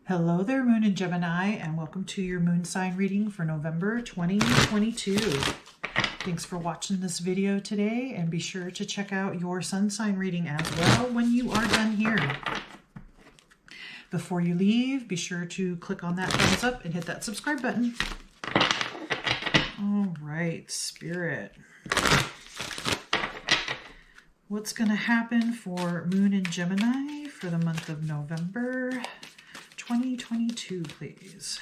Hello there, Moon in Gemini, and welcome to your moon sign reading for November 2022. Thanks for watching this video today, and be sure to check out your sun sign reading as well when you are done here. Before you leave, be sure to click on that thumbs up and hit that subscribe button. All right, Spirit. What's going to happen for Moon in Gemini for the month of November 2022, please?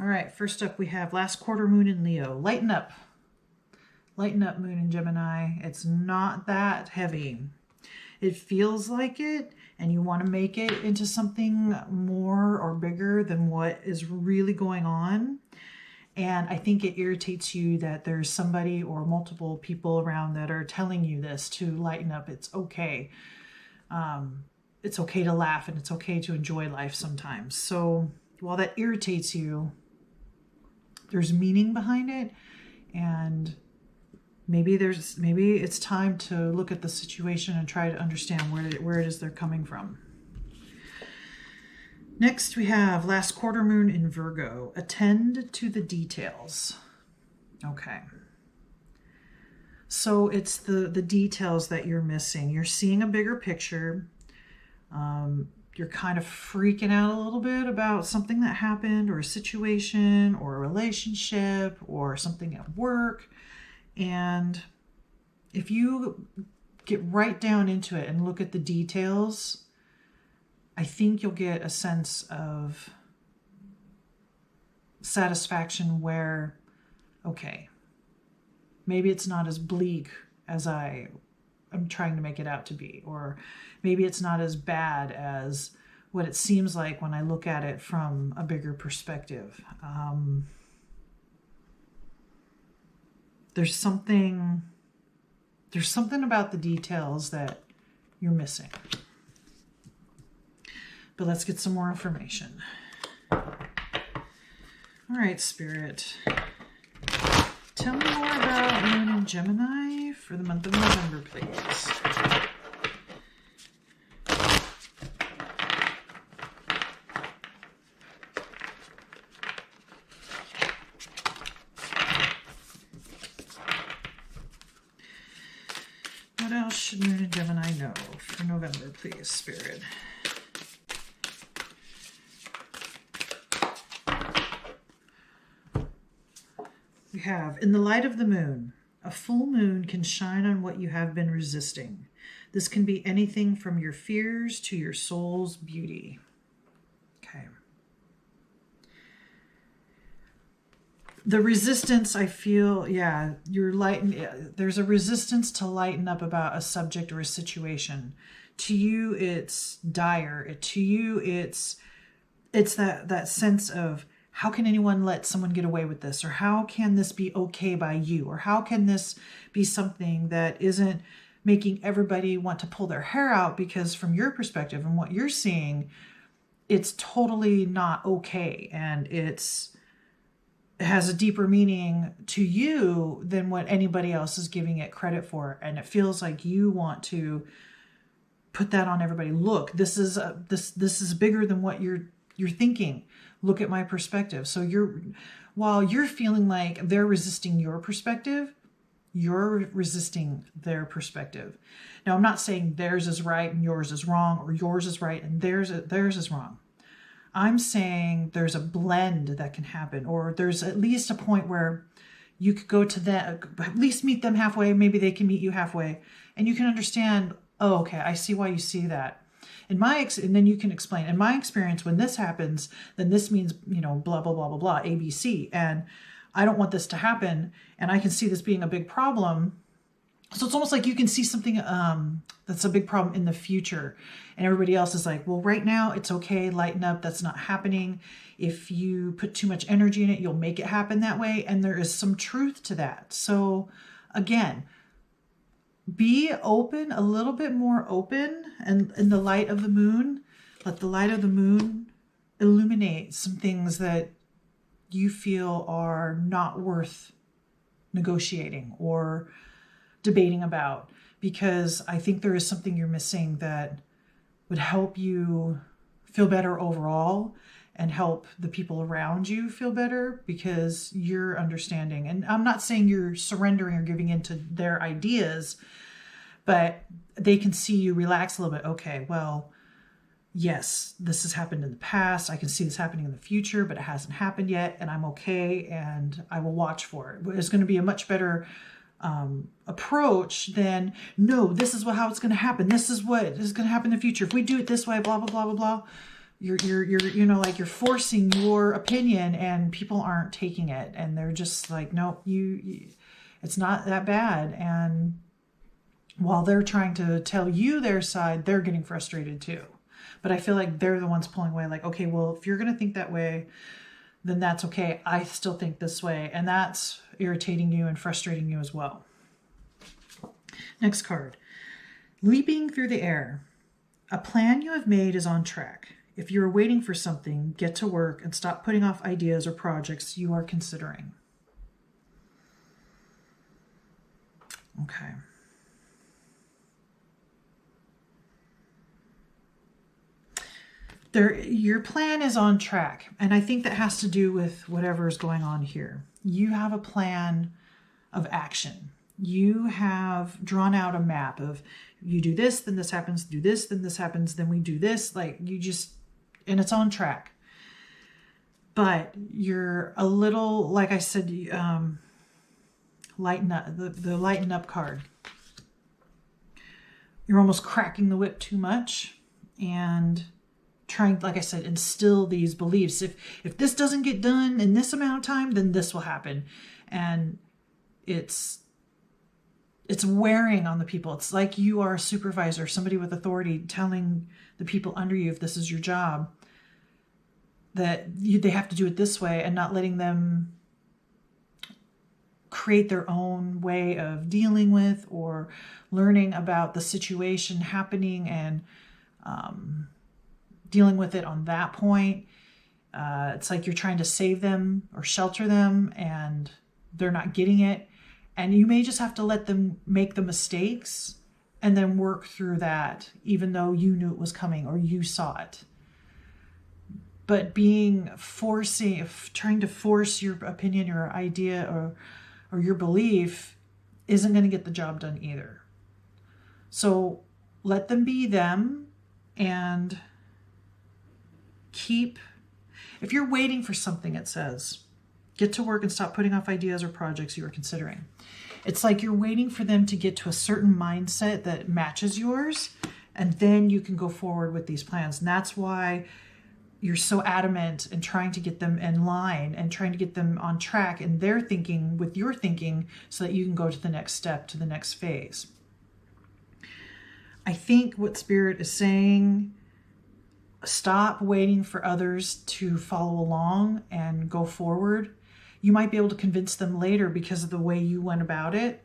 All right, first up we have last quarter moon in Leo. Lighten up. Lighten up, Moon in Gemini. It's not that heavy. It feels like it, and you want to make it into something more or bigger than what is really going on. And I think it irritates you that there's somebody or multiple people around that are telling you this, to lighten up. It's okay. It's okay to laugh, and it's okay to enjoy life sometimes. So while that irritates you, there's meaning behind it, and maybe it's time to look at the situation and try to understand where it is they're coming from. Next, we have last quarter moon in Virgo. Attend to the details. Okay. So it's the details that you're missing. You're seeing a bigger picture. You're kind of freaking out a little bit about something that happened, or a situation, or a relationship, or something at work. And if you get right down into it and look at the details, I think you'll get a sense of satisfaction where, okay, maybe it's not as bleak as I'm trying to make it out to be, or maybe it's not as bad as what it seems like when I look at it from a bigger perspective. There's something about the details that you're missing. But let's get some more information. All right, Spirit. Tell me more about Moon in Gemini for the month of November, please. What else should Moon in Gemini know for November, please, Spirit? We have, in the light of the moon, a full moon can shine on what you have been resisting. This can be anything from your fears to your soul's beauty. Okay. The resistance, I feel, yeah, there's a resistance to lighten up about a subject or a situation. To you, it's dire. To you, it's that sense of, how can anyone let someone get away with this? Or how can this be okay by you? Or how can this be something that isn't making everybody want to pull their hair out? Because from your perspective and what you're seeing, it's totally not okay. And it has a deeper meaning to you than what anybody else is giving it credit for. And it feels like you want to put that on everybody. Look, this is bigger than what you're thinking. Look at my perspective. So while you're feeling like they're resisting your perspective, you're resisting their perspective. Now, I'm not saying theirs is right and yours is wrong, or yours is right and theirs is wrong. I'm saying there's a blend that can happen, or there's at least a point where you could go to them, at least meet them halfway. Maybe they can meet you halfway, and you can understand, oh, okay, I see why you see that. And then you can explain, in my experience, when this happens, then this means, blah, blah, blah, blah, blah, ABC. And I don't want this to happen. And I can see this being a big problem. So it's almost like you can see something that's a big problem in the future. And everybody else is like, well, right now it's okay. Lighten up. That's not happening. If you put too much energy in it, you'll make it happen that way. And there is some truth to that. So again, be open, a little bit more open, and in the light of the moon, let the light of the moon illuminate some things that you feel are not worth negotiating or debating about, because I think there is something you're missing that would help you feel better overall and help the people around you feel better because you're understanding. And I'm not saying you're surrendering or giving into their ideas, but they can see you relax a little bit. Okay, well, yes, this has happened in the past. I can see this happening in the future, but it hasn't happened yet, and I'm okay, and I will watch for it. It's going to be a much better approach than, no, this is how it's going to happen. This is what is going to happen in the future. If we do it this way, blah, blah, blah, blah, blah. You're like you're forcing your opinion, and people aren't taking it, and they're just like, nope, it's not that bad. And while they're trying to tell you their side, they're getting frustrated too. But I feel like they're the ones pulling away, like, okay, well, if you're going to think that way, then that's okay. I still think this way. And that's irritating you and frustrating you as well. Next card. Leaping through the air. A plan you have made is on track. If you are waiting for something, get to work and stop putting off ideas or projects you are considering. Okay. Your plan is on track. And I think that has to do with whatever is going on here. You have a plan of action. You have drawn out a map of, you do this, then this happens, do this, then this happens, then we do this. Like and it's on track. But you're a little, like I said, lighten up, the lighten up card. You're almost cracking the whip too much and trying, like I said, instill these beliefs. If this doesn't get done in this amount of time, then this will happen. And it's wearing on the people. It's like you are a supervisor, somebody with authority telling the people under you, if this is your job, that they have to do it this way, and not letting them create their own way of dealing with or learning about the situation happening and dealing with it on that point. It's like you're trying to save them or shelter them, and they're not getting it. And you may just have to let them make the mistakes and then work through that, even though you knew it was coming or you saw it. But trying to force your opinion, your idea, or your belief isn't going to get the job done either. So let them be them, and if you're waiting for something, it says, get to work and stop putting off ideas or projects you are considering. It's like you're waiting for them to get to a certain mindset that matches yours, and then you can go forward with these plans. And that's why you're so adamant in trying to get them in line and trying to get them on track in their thinking with your thinking, so that you can go to the next step, to the next phase. I think what Spirit is saying, stop waiting for others to follow along and go forward. You might be able to convince them later because of the way you went about it.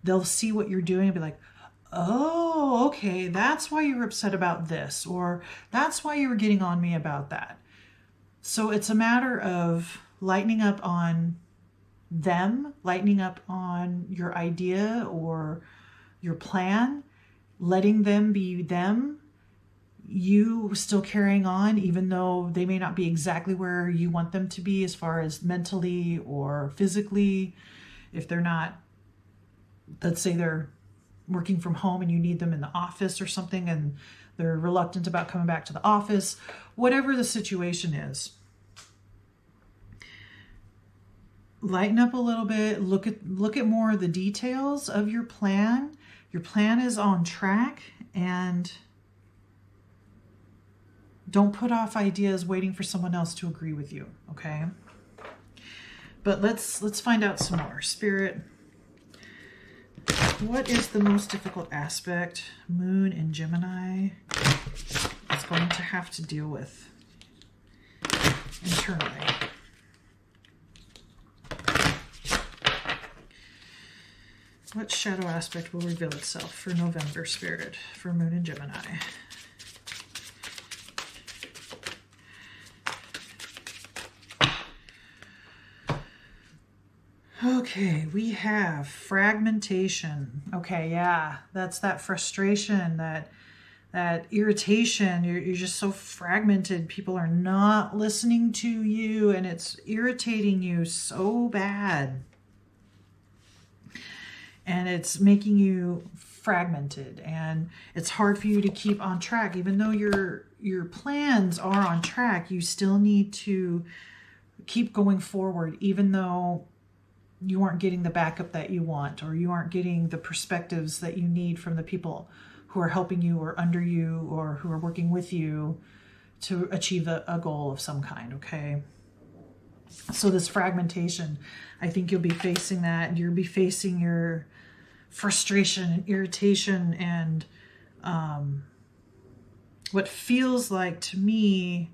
They'll see what you're doing and be like, oh, okay, that's why you were upset about this, or that's why you were getting on me about that. So it's a matter of lightening up on them, lightening up on your idea or your plan, letting them be them, you still carrying on, even though they may not be exactly where you want them to be as far as mentally or physically. If they're not, let's say they're working from home and you need them in the office or something, and they're reluctant about coming back to the office, whatever the situation is, lighten up a little bit. Look at more of the details of your plan. Your plan is on track, and don't put off ideas waiting for someone else to agree with you, okay? But let's find out some more. Spirit, what is the most difficult aspect Moon in Gemini is going to have to deal with internally? What shadow aspect will reveal itself for November, Spirit, for Moon in Gemini? Okay, we have fragmentation. Okay, yeah, that's that frustration that that irritation. You're just so fragmented. People are not listening to you, and it's irritating you so bad. And it's making you fragmented, and it's hard for you to keep on track. Even though your plans are on track, you still need to keep going forward, even though you aren't getting the backup that you want, or you aren't getting the perspectives that you need from the people who are helping you or under you or who are working with you to achieve a goal of some kind, okay? So this fragmentation, I think you'll be facing that. You'll be facing your frustration and irritation and what feels like to me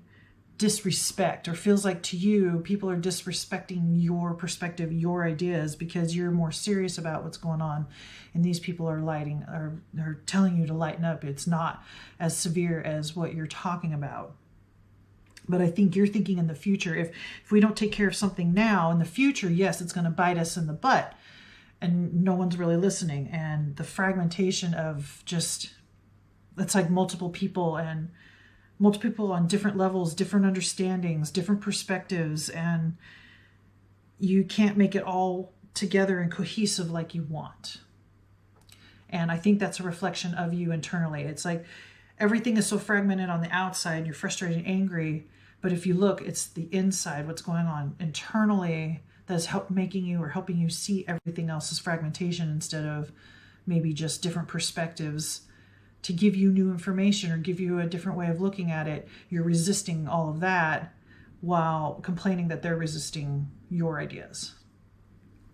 disrespect, or feels like to you people are disrespecting your perspective, your ideas, because you're more serious about what's going on, and these people are they're telling you to lighten up. It's not as severe as what you're talking about. But I think you're thinking in the future, if we don't take care of something now, in the future, yes, it's going to bite us in the butt, and no one's really listening. And the fragmentation of just, it's like multiple people on different levels, different understandings, different perspectives, and you can't make it all together and cohesive like you want. And I think that's a reflection of you internally. It's like everything is so fragmented on the outside, you're frustrated and angry, but if you look, it's the inside, what's going on internally, that's helping you see everything else as fragmentation instead of maybe just different perspectives to give you new information or give you a different way of looking at it. You're resisting all of that while complaining that they're resisting your ideas.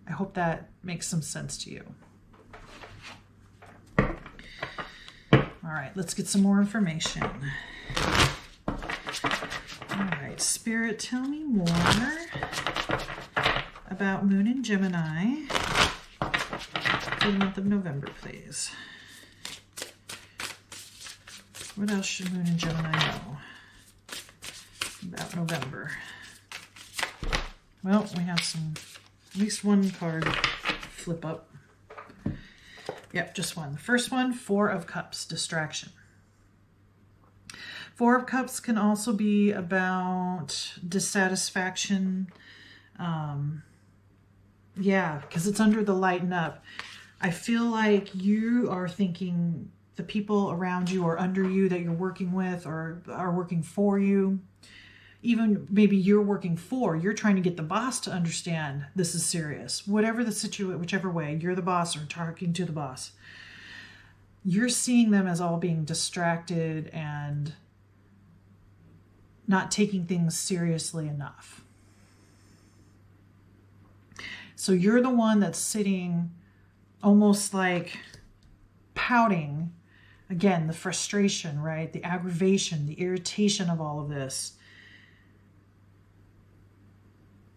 I hope that makes some sense to you. All right, let's get some more information. All right, Spirit, tell me more about Moon in Gemini for the month of November, please. What else should Moon in Gemini know about November? Well, we have at least one card flip up. Yep, just one. The first one, Four of Cups, distraction. Four of Cups can also be about dissatisfaction. Yeah, because it's under the lighten up. I feel like you are thinking the people around you or under you that you're working with or are working for you, even maybe you're trying to get the boss to understand this is serious. Whatever the situation, whichever way, you're the boss or talking to the boss. You're seeing them as all being distracted and not taking things seriously enough. So you're the one that's sitting almost like pouting. Again, the frustration, right? The aggravation, the irritation of all of this.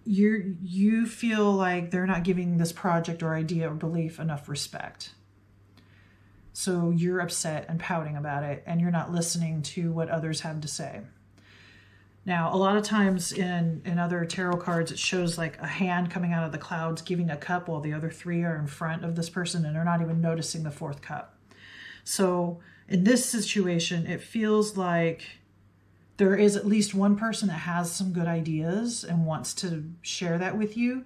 You feel like they're not giving this project or idea or belief enough respect. So you're upset and pouting about it, and you're not listening to what others have to say. Now, a lot of times in other tarot cards, it shows like a hand coming out of the clouds giving a cup while the other three are in front of this person and they're not even noticing the fourth cup. So in this situation, it feels like there is at least one person that has some good ideas and wants to share that with you,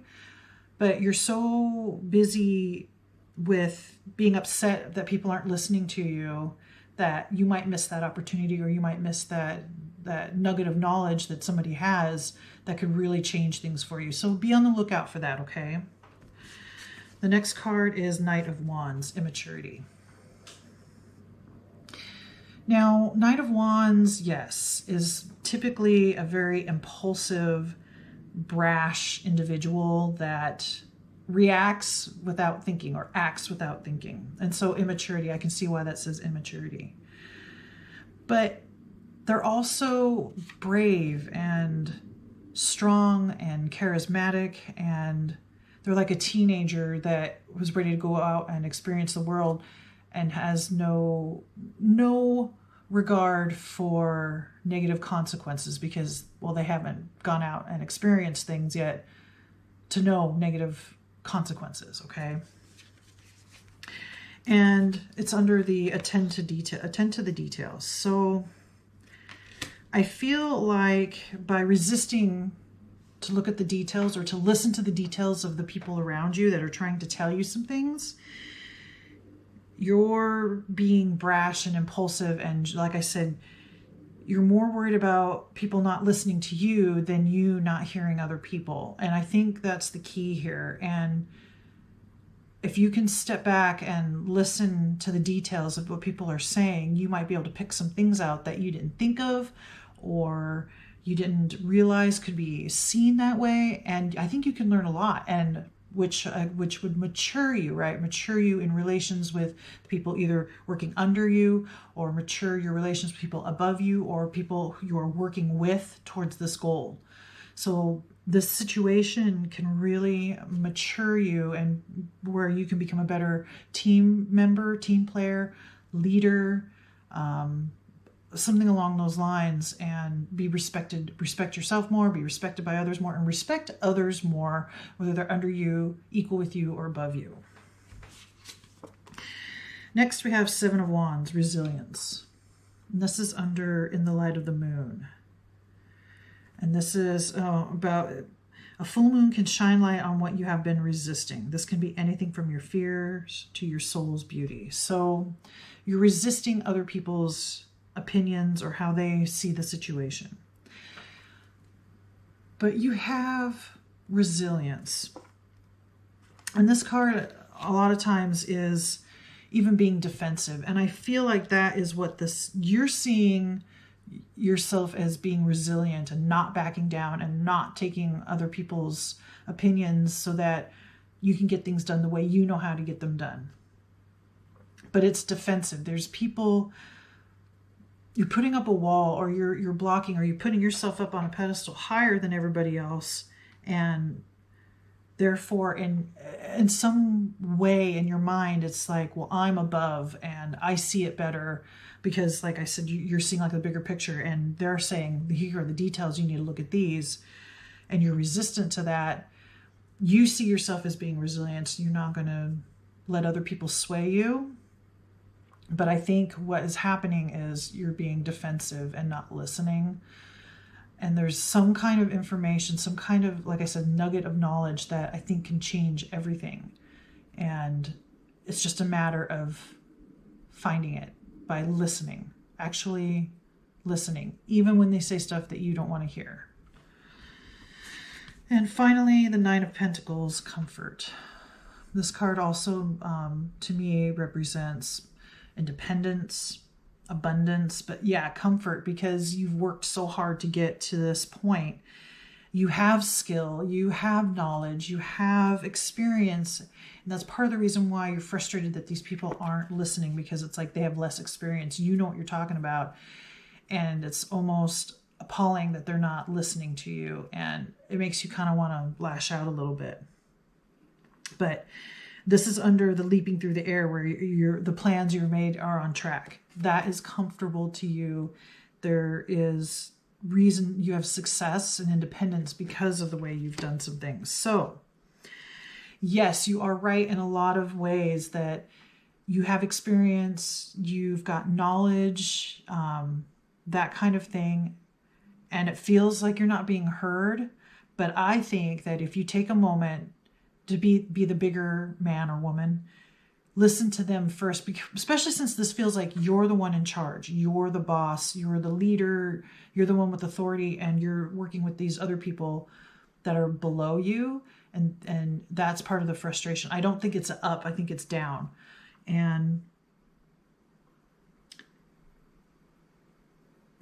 but you're so busy with being upset that people aren't listening to you that you might miss that opportunity, or you might miss that nugget of knowledge that somebody has that could really change things for you. So be on the lookout for that, okay? The next card is Knight of Wands, immaturity. Now, Knight of Wands, yes, is typically a very impulsive, brash individual that reacts without thinking or acts without thinking. And so immaturity, I can see why that says immaturity. But they're also brave and strong and charismatic, and they're like a teenager that was ready to go out and experience the world and has no regard for negative consequences because, well, they haven't gone out and experienced things yet to know negative consequences, okay? And it's under the attend to the details. So I feel like by resisting to look at the details or to listen to the details of the people around you that are trying to tell you some things, you're being brash and impulsive. And like I said, you're more worried about people not listening to you than you not hearing other people. And I think that's the key here. And if you can step back and listen to the details of what people are saying, you might be able to pick some things out that you didn't think of or you didn't realize could be seen that way. And I think you can learn a lot, and which would mature you, right? Mature you in relations with people either working under you, or mature your relations with people above you, or people you are working with towards this goal. So this situation can really mature you, and where you can become a better team member, team player, leader, something along those lines, and be respected. Respect yourself more, be respected by others more, and respect others more, whether they're under you, equal with you, or above you. Next, we have Seven of Wands, resilience. And this is under In the Light of the Moon. And this is about a full moon can shine light on what you have been resisting. This can be anything from your fears to your soul's beauty. So you're resisting other people's opinions or how they see the situation. But you have resilience. And this card a lot of times is even being defensive. And I feel like that is what you're seeing yourself as being resilient and not backing down and not taking other people's opinions so that you can get things done the way you know how to get them done. But it's defensive. There's people, you're putting up a wall, or you're blocking, or you're putting yourself up on a pedestal higher than everybody else, and therefore in some way in your mind it's like, well, I'm above and I see it better because, like I said, you're seeing like the bigger picture, and they're saying, here are the details, you need to look at these, and you're resistant to that. You see yourself as being resilient, so you're not going to let other people sway you. But I think what is happening is you're being defensive and not listening. And there's some kind of information, some kind of, like I said, nugget of knowledge that I think can change everything. And it's just a matter of finding it by listening, actually listening, even when they say stuff that you don't want to hear. And finally, the Nine of Pentacles, comfort. This card also, to me, represents independence, abundance, but yeah, comfort, because you've worked so hard to get to this point. You have skill, you have knowledge, you have experience, and that's part of the reason why you're frustrated that these people aren't listening, because it's like they have less experience. You know what you're talking about, and it's almost appalling that they're not listening to you, and it makes you kind of want to lash out a little bit. But this is under the leaping through the air, where the plans you've made are on track. That is comfortable to you. There is reason you have success and independence because of the way you've done some things. So yes, you are right in a lot of ways that you have experience, you've got knowledge, that kind of thing. And it feels like you're not being heard. But I think that if you take a moment to be the bigger man or woman, listen to them first, especially since this feels like you're the one in charge. You're the boss, you're the leader, you're the one with authority, and you're working with these other people that are below you. And that's part of the frustration. I don't think it's up, I think it's down. And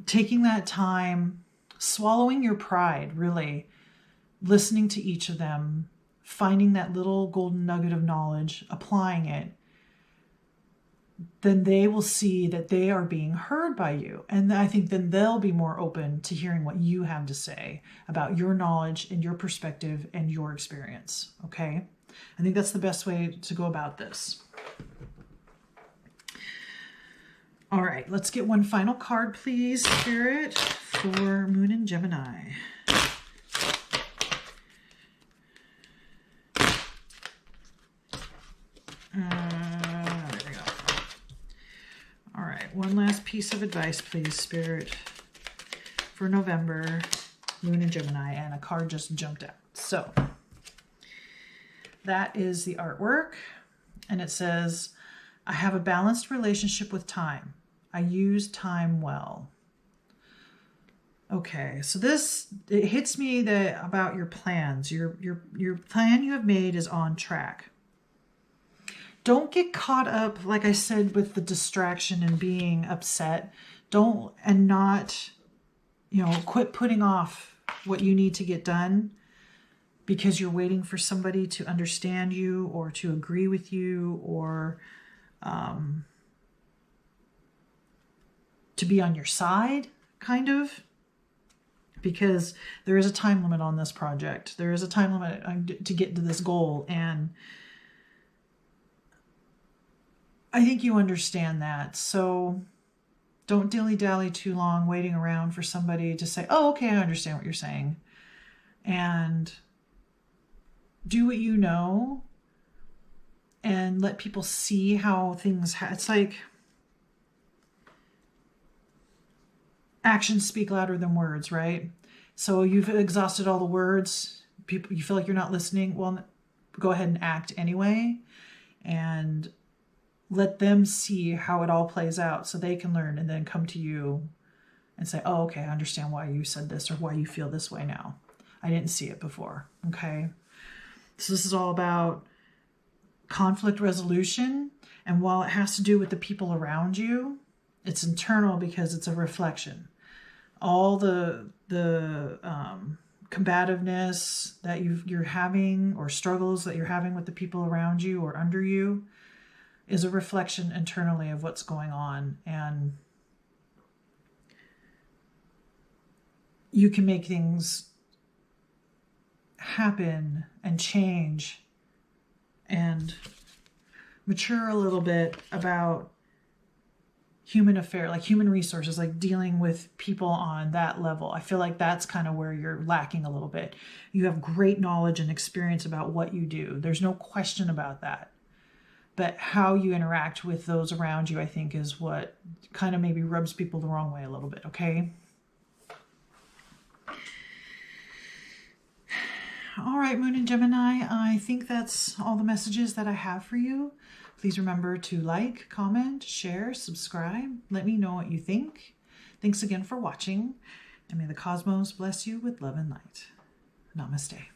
taking that time, swallowing your pride, really, listening to each of them, finding that little golden nugget of knowledge, applying it, then they will see that they are being heard by you. And I think then they'll be more open to hearing what you have to say about your knowledge and your perspective and your experience. Okay? I think that's the best way to go about this. All right, let's get one final card, please, Spirit, for Moon and Gemini. There we go. piece of advice, please, Spirit, for November, Moon and Gemini, and a card just jumped out. So that is the artwork, and it says, I have a balanced relationship with time. I use time well. Okay, so it hits me about your plans. Your plan you have made is on track. Don't get caught up, like I said, with the distraction and being upset. Quit putting off what you need to get done because you're waiting for somebody to understand you or to agree with you or to be on your side, kind of. Because there is a time limit on this project. There is a time limit to get to this goal. And I think you understand that. So don't dilly-dally too long waiting around for somebody to say, oh, okay, I understand what you're saying. And do what you know and let people see how things... It's like actions speak louder than words, right? So you've exhausted all the words. People, you feel like you're not listening. Well, go ahead and act anyway, and let them see how it all plays out, so they can learn and then come to you and say, "Oh, okay, I understand why you said this or why you feel this way now. I didn't see it before." Okay, so this is all about conflict resolution, and while it has to do with the people around you, it's internal because it's a reflection. All the combativeness that you're having or struggles that you're having with the people around you or under you is a reflection internally of what's going on. And you can make things happen and change and mature a little bit about human affair, like human resources, like dealing with people on that level. I feel like that's kind of where you're lacking a little bit. You have great knowledge and experience about what you do. There's no question about that. But how you interact with those around you, I think, is what kind of maybe rubs people the wrong way a little bit, okay? All right, Moon and Gemini, I think that's all the messages that I have for you. Please remember to like, comment, share, subscribe. Let me know what you think. Thanks again for watching, and may the cosmos bless you with love and light. Namaste.